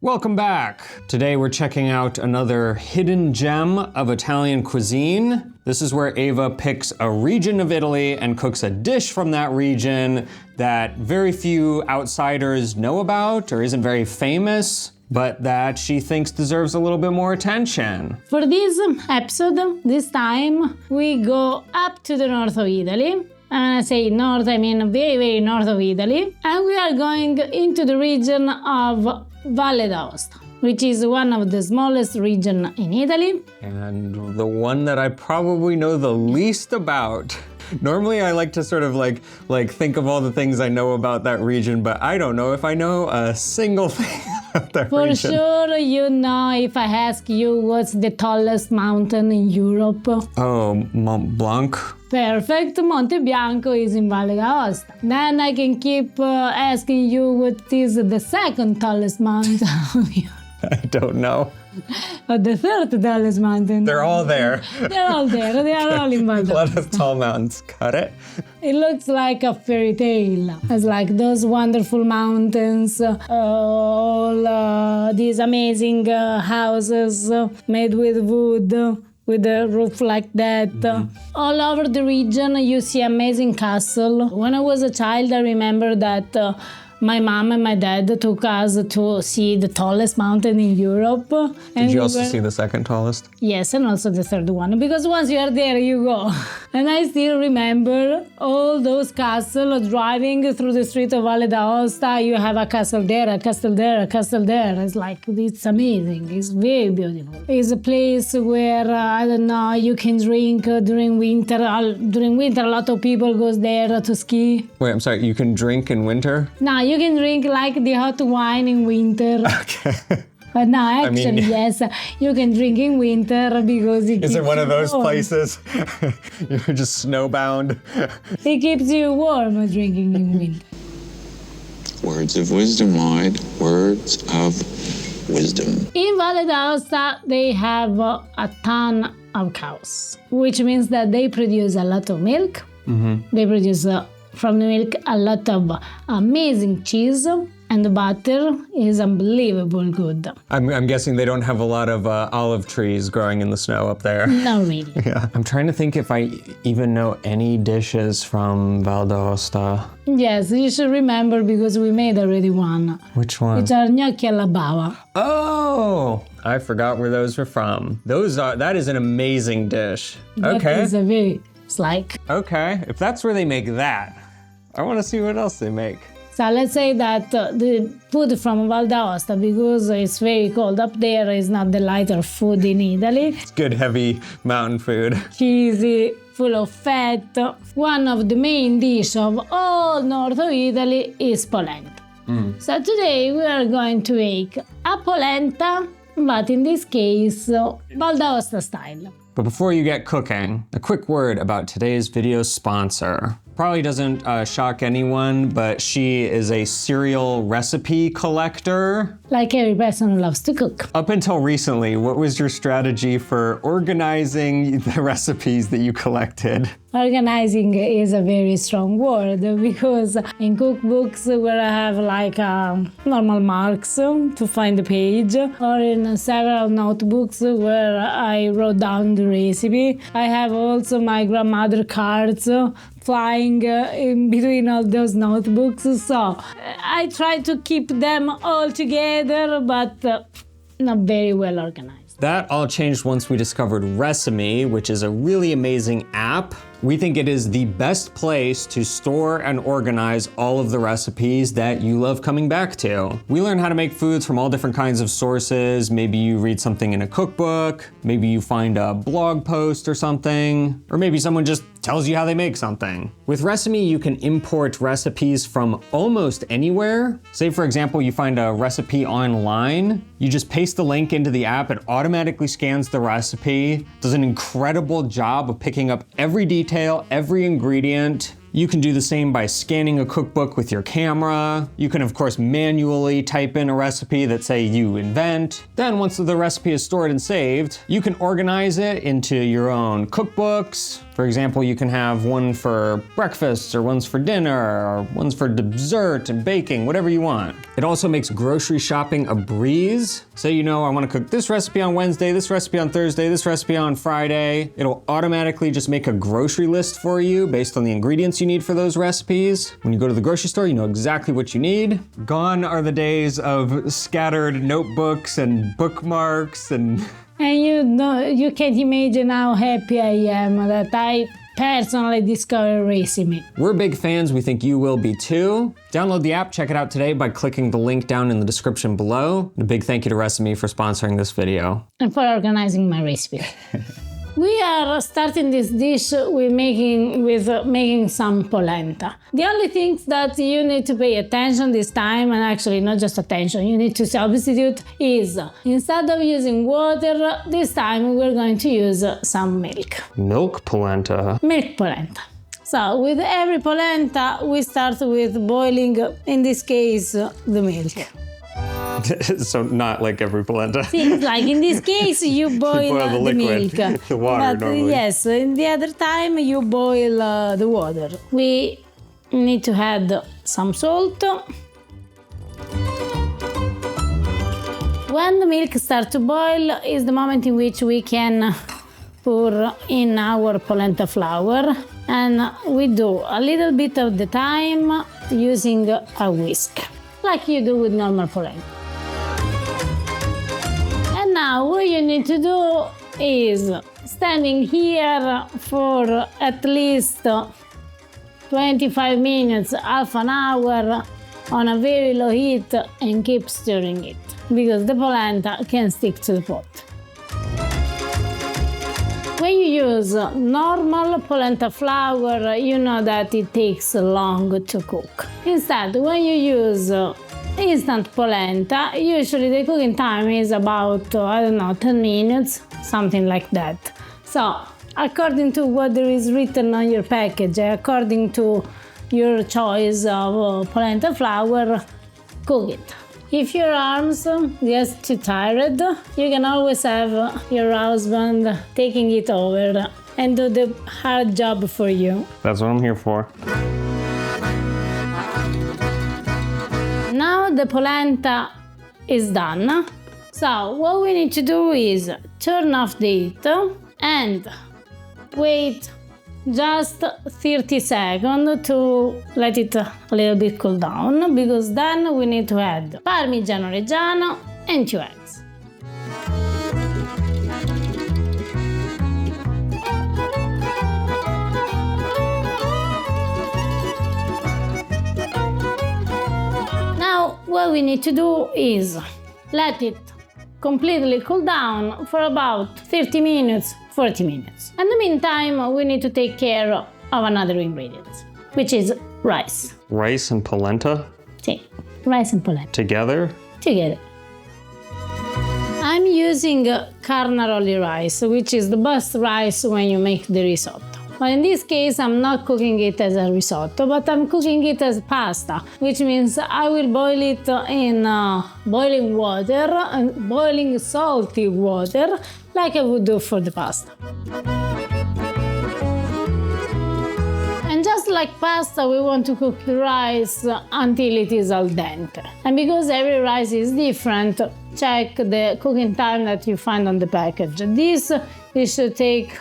Welcome back. Today we're checking out another hidden gem of Italian cuisine. This is where Eva picks a region of Italy and cooks a dish from that region that very few outsiders know about or isn't very famous, but that she thinks deserves a little bit more attention. For this episode, this time, we go up to the north of Italy. And I say north, I mean very north of Italy. And we are going into the region of Valle d'Aosta, which is one of the smallest regions in Italy. And the one that I probably know the least about. Normally I like to sort of like think of all the things I know about that region, but I don't know if I know a single thing about that region. For sure you know if I ask you what's the tallest mountain in Europe. Oh, Mont Blanc? Perfect, Monte Bianco is in Valle d'Aosta. Then I can keep asking you what is the second tallest mountain of Europe. I don't know. But the third tallest mountain. They're all there. They're all there. They are all in Valle d'Aosta. A lot of tall mountains. Cut it. It looks like a fairy tale. It's like those wonderful mountains, all these amazing houses made with wood, with a roof like that. All over the region you see amazing castle. When I was a child I remember that my mom and my dad took us to see the tallest mountain in Europe. Did you also see the second tallest? Yes, and also the third one, because once you are there, you go. And I still remember all those castles, driving through the street of Valle d'Aosta. You have a castle there, a castle there, a castle there. It's like, it's amazing. It's very beautiful. It's a place where, I don't know, you can drink during winter. During winter, a lot of people goes there to ski. Wait, I'm sorry, you can drink in winter? No, you can drink like the hot wine in winter. Okay. But no, actually, yes, you can drink in winter because it Is it one of those warm. places? You're just snowbound. It keeps you warm drinking in winter. Words of wisdom, Lloyd. Words of wisdom. In Valle d'Aosta, they have a ton of cows, which means that they produce a lot of milk. They produce from the milk a lot of amazing cheese, and the butter is unbelievable good. I'm guessing they don't have a lot of olive trees growing in the snow up there. Not really. Yeah. I'm trying to think if I even know any dishes from Valle d'Aosta. Yes, you should remember because we made already one. Which one? Which are gnocchi alla bava. Oh, I forgot where those were from. That is an amazing dish. Okay. That is it's like. Okay, if that's where they make that, I want to see what else they make. So let's say that the food from Valle d'Aosta, because it's very cold up there, is not the lighter food in Italy. It's good, heavy mountain food. Cheesy, full of fat. One of the main dishes of all north of Italy is polenta. So today we are going to make a polenta, but in this case, Valle d'Aosta style. But before you get cooking, a quick word about today's video sponsor. Probably doesn't shock anyone, but she is a serial recipe collector. Like every person who loves to cook. Up until recently, what was your strategy for organizing the recipes that you collected? Organizing is a very strong word because in cookbooks where I have like normal marks to find the page, or in several notebooks where I wrote down the recipe, I have also my grandmother cards flying in between all those notebooks. So I try to keep them all together, but not very well organized. That all changed once we discovered Resimi, which is a really amazing app. We think it is the best place to store and organize all of the recipes that you love coming back to. We learn how to make foods from all different kinds of sources. Maybe you read something in a cookbook, maybe you find a blog post or something, or maybe someone just tells you how they make something. With Resimi, you can import recipes from almost anywhere. Say, for example, you find a recipe online, you just paste the link into the app, it automatically scans the recipe, does an incredible job of picking up every detail, every ingredient. You can do the same by scanning a cookbook with your camera. You can of course manually type in a recipe that say you invent. Then once the recipe is stored and saved, you can organize it into your own cookbooks. For example, you can have one for breakfast, or one's for dinner, or one's for dessert and baking, whatever you want. It also makes grocery shopping a breeze. Say you know, I want to cook this recipe on Wednesday, this recipe on Thursday, this recipe on Friday. It'll automatically just make a grocery list for you based on the ingredients you need for those recipes. When you go to the grocery store, you know exactly what you need. Gone are the days of scattered notebooks and bookmarks and... And you can't imagine how happy I am that I personally discovered a recipe. We're big fans, we think you will be too. Download the app, check it out today by clicking the link down in the description below. And a big thank you to Resemi for sponsoring this video. And for organizing my recipe. We are starting this dish with making some polenta. The only things that you need to pay attention this time, and actually not just attention, you need to substitute, is instead of using water, this time we're going to use some milk. Milk polenta. Milk polenta. So with every polenta, we start with boiling, in this case, the milk. So not like every polenta. Things like in this case you boil the liquid, milk. the water but normally. Yes, in the other time you boil the water. We need to add some salt. When the milk starts to boil is the moment in which we can pour in our polenta flour, and we do a little bit of the time using a whisk, like you do with normal polenta. Now what you need to do is standing here for at least 25 minutes, half an hour on a very low heat and keep stirring it because the polenta can stick to the pot. When you use normal polenta flour, you know that it takes long to cook. Instead, when you use instant polenta, usually the cooking time is about, 10 minutes, something like that. So, according to what there is written on your package, according to your choice of polenta flour, cook it. If your arms get too tired, you can always have your husband taking it over and do the hard job for you. That's what I'm here for. Now the polenta is done. So what we need to do is turn off the heat and wait just 30 seconds to let it a little bit cool down, because then we need to add Parmigiano Reggiano and 2 eggs. Now what we need to do is let it completely cool down for about 30 minutes, 40 minutes. In the meantime, we need to take care of another ingredient, which is rice. Rice and polenta? See, rice and polenta. Together? Together. I'm using Carnaroli rice, which is the best rice when you make the risotto. But in this case, I'm not cooking it as a risotto, but I'm cooking it as pasta, which means I will boil it in boiling water, boiling salty water, like I would do for the pasta. And just like pasta, we want to cook the rice until it is al dente. And because every rice is different, check the cooking time that you find on the package. This should take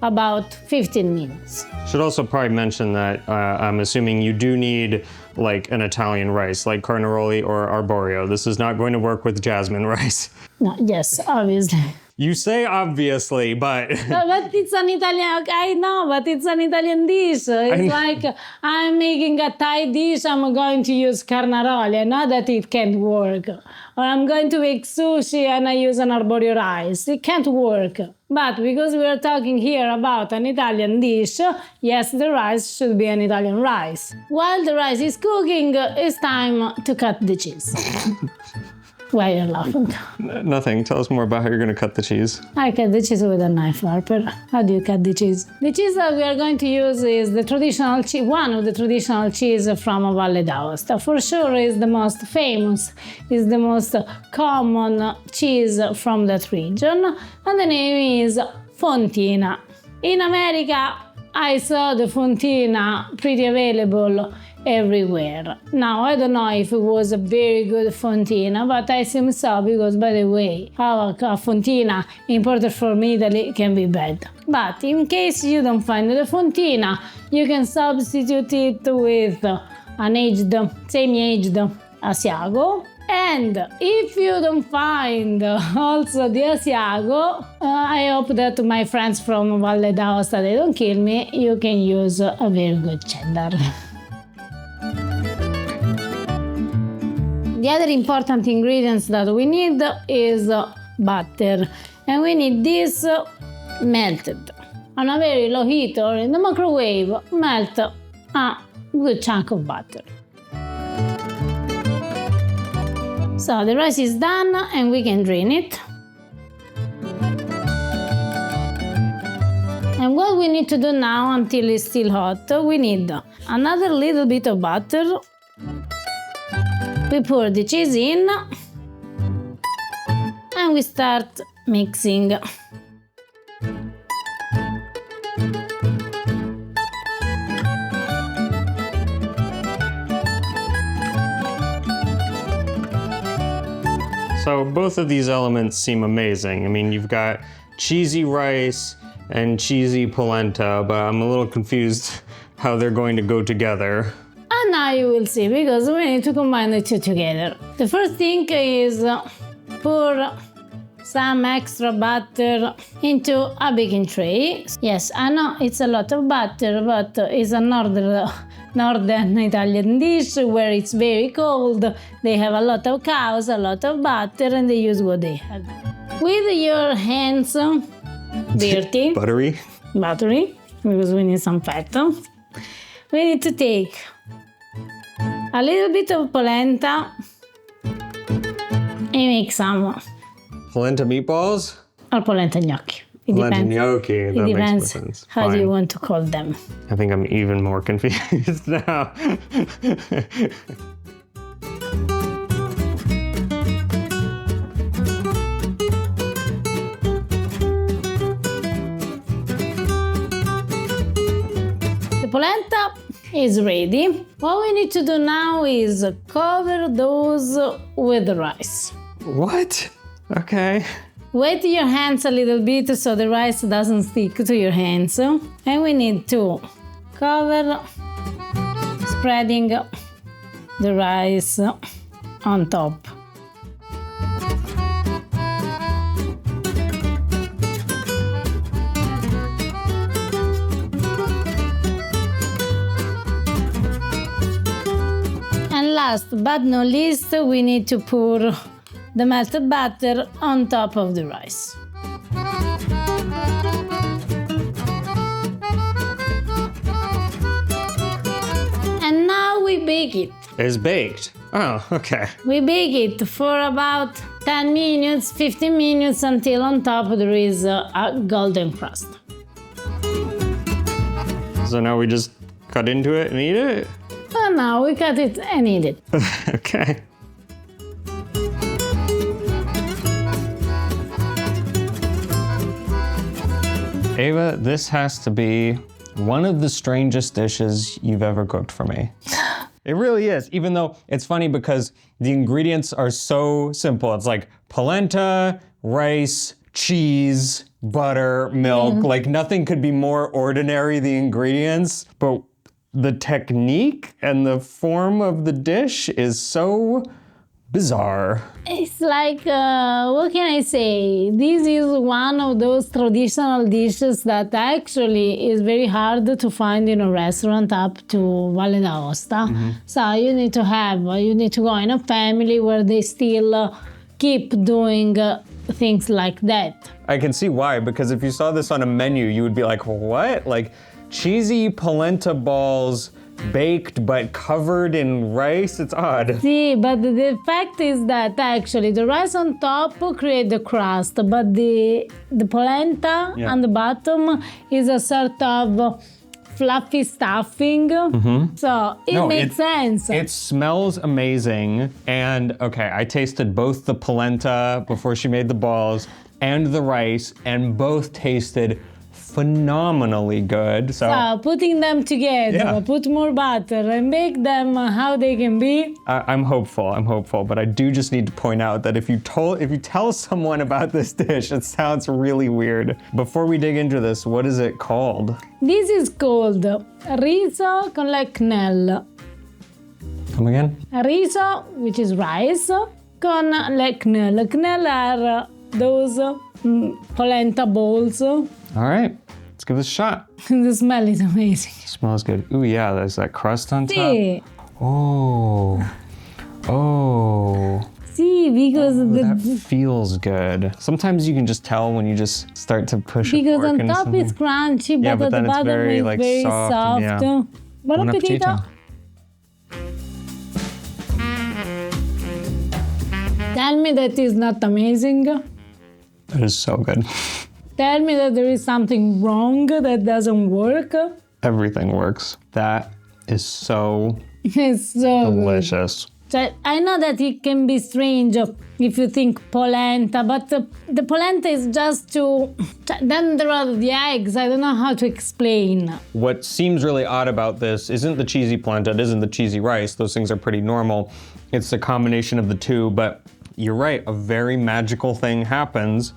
about 15 minutes. Should also probably mention that I'm assuming you do need like an Italian rice, like Carnaroli or Arborio. This is not going to work with jasmine rice. No, yes, obviously. You say obviously, but... But it's an Italian, I know, but it's an Italian dish. It's like I'm making a Thai dish, I'm going to use Carnaroli. I know that it can't work. Or I'm going to make sushi and I use an Arborio rice. It can't work. But because we are talking here about an Italian dish, yes, the rice should be an Italian rice. While the rice is cooking, it's time to cut the cheese. Why are you laughing? Nothing. Tell us more about how you're going to cut the cheese. I cut the cheese with a knife, Harper. How do you cut the cheese? The cheese that we are going to use is the traditional cheese, one of the traditional cheese from Valle d'Aosta. For sure is the most famous, is the most common cheese from that region, and the name is Fontina. In America, I saw the Fontina pretty available everywhere. Now, I don't know if it was a very good Fontina, but I assume so because, by the way, how a Fontina imported from Italy can be bad. But in case you don't find the Fontina, you can substitute it with an semi-aged Asiago. And if you don't find also the Asiago, I hope that my friends from Valle d'Aosta, they don't kill me, you can use a very good cheddar. The other important ingredients that we need is butter, and we need this melted. On a very low heat or in the microwave, melt a good chunk of butter. So the rice is done and we can drain it. And what we need to do now until it's still hot, we need another little bit of butter. We pour the cheese in and we start mixing. So both of these elements seem amazing. I mean, you've got cheesy rice and cheesy polenta, but I'm a little confused how they're going to go together. And now you will see, because we need to combine the two together. The first thing is pour some extra butter into a baking tray. Yes, I know it's a lot of butter, but it's a northern Italian dish where it's very cold. They have a lot of cows, a lot of butter, and they use what they have. With your hands dirty, Buttery, because we need some fat, we need to take a little bit of polenta and make some polenta meatballs? or polenta gnocchi. It Polenta depends. gnocchi, that It makes more depends sense. how do you Fine. want to call them. I think I'm even more confused now. The polenta is ready. What we need to do now is cover those with the rice. What? Okay. Wet your hands a little bit so the rice doesn't stick to your hands. And we need to cover, spreading the rice on top. And last but not least, we need to pour the melted butter on top of the rice. And now we bake it. It's baked. Oh, okay. We bake it for about 10 minutes, 15 minutes until on top there is a golden crust. So now we just cut into it and eat it? And now we cut it and eat it. Okay. Ava, this has to be one of the strangest dishes you've ever cooked for me. It really is, even though it's funny because the ingredients are so simple. It's like polenta, rice, cheese, butter, milk. Like nothing could be more ordinary, the ingredients, but the technique and the form of the dish is so bizarre. It's like, what can I say? This is one of those traditional dishes that actually is very hard to find in a restaurant up to Valle d'Aosta. So you need to go in a family where they still keep doing things like that. I can see why, because if you saw this on a menu, you would be like, what? Like cheesy polenta balls baked but covered in rice. It's odd. See, but the fact is that actually the rice on top create the crust, but the polenta on the bottom is a sort of fluffy stuffing. So it makes sense. It smells amazing. And okay, I tasted both the polenta before she made the balls and the rice, and both tasted phenomenally good. So putting them together, put more butter and bake them how they can be. I'm hopeful, but I do just need to point out that if you tell someone about this dish, it sounds really weird. Before we dig into this, what is it called? This is called riso con le Chnolle. Come again? Riso, which is rice, con le Chnolle. Chnolle are those polenta balls. All right, let's give this a shot. The smell is amazing. It smells good. Ooh, yeah, there's that crust on top. See, Oh. see, because That feels good. Sometimes you can just tell when you just start to push a because fork on into top something. it's crunchy, Yeah, but but at the then it's bottom very, it's like, very soft soft. and, yeah. Buon appetito. Tell me that is not amazing. That is so good. Tell me that there is something wrong that doesn't work. Everything works. That is so It's so good. delicious. So I know that it can be strange if you think polenta, but the polenta is just to... Then there are the eggs. I don't know how to explain. What seems really odd about this isn't the cheesy polenta, it isn't the cheesy rice. Those things are pretty normal. It's the combination of the two, but you're right, a very magical thing happens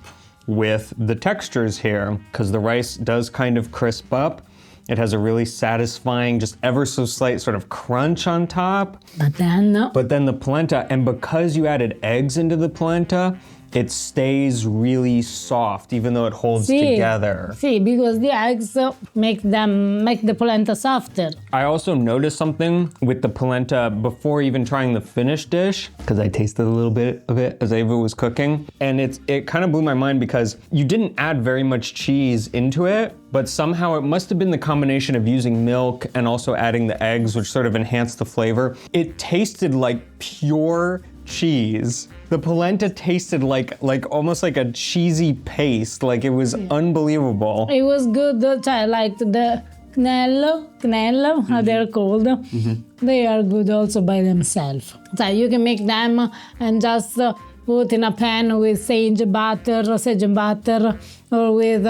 with the textures here, because the rice does kind of crisp up. It has a really satisfying, just ever so slight sort of crunch on top. But then The polenta, and because you added eggs into the polenta, it stays really soft, even though it holds together. See, because the eggs make the polenta softer. I also noticed something with the polenta before even trying the finished dish, because I tasted a little bit of it as Ava was cooking, and it kind of blew my mind because you didn't add very much cheese into it, but somehow it must have been the combination of using milk and also adding the eggs, which sort of enhanced the flavor. It tasted like pure cheese. The polenta tasted like almost like a cheesy paste. Like it was unbelievable. It was good. I liked the Chnolle, how they're called. They are good also by themselves. So you can make them and just put in a pan with sage butter, or with,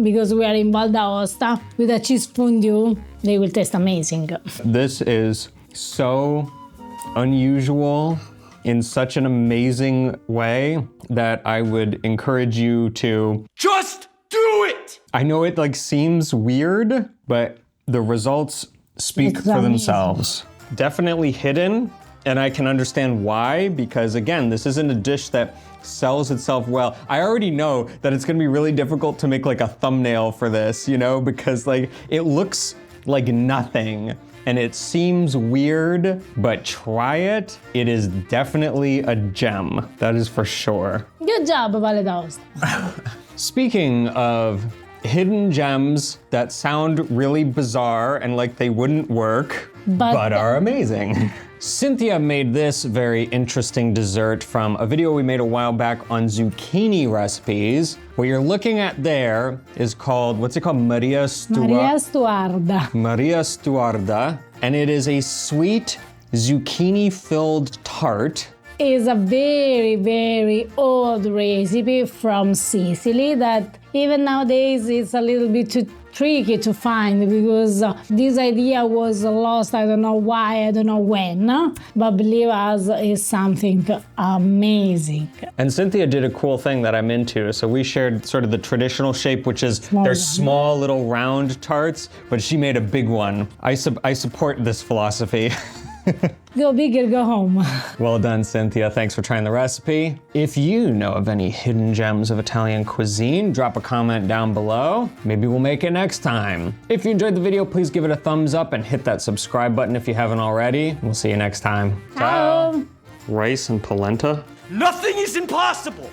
because we are in Val d'Aosta, with a cheese fondue. They will taste amazing. This is so unusual in such an amazing way that I would encourage you to just do it. I know it like seems weird, but the results speak for themselves. Definitely hidden, and I can understand why, because again, this isn't a dish that sells itself well. I already know that it's gonna be really difficult to make like a thumbnail for this, you know, because like it looks like nothing. And it seems weird, but try it. It is definitely a gem. That is for sure. Good job, Valle d'Aosta. Speaking of hidden gems that sound really bizarre and like they wouldn't work, but are amazing. Cynthia made this very interesting dessert from a video we made a while back on zucchini recipes. What you're looking at there is called, what's it called? Maria Stuarda. Maria Stuarda, and it is a sweet zucchini-filled tart. Is a very, very old recipe from Sicily that even nowadays is a little bit too tricky to find because this idea was lost. I don't know why, I don't know when, but believe us, is something amazing. And Cynthia did a cool thing that I'm into. So we shared sort of the traditional shape, which is there's small little round tarts, but she made a big one. I support this philosophy. Go big or go home. Well done, Cynthia. Thanks for trying the recipe. If you know of any hidden gems of Italian cuisine, drop a comment down below. Maybe we'll make it next time. If you enjoyed the video, please give it a thumbs up and hit that subscribe button if you haven't already. We'll see you next time. Ciao. Rice and polenta? Nothing is impossible!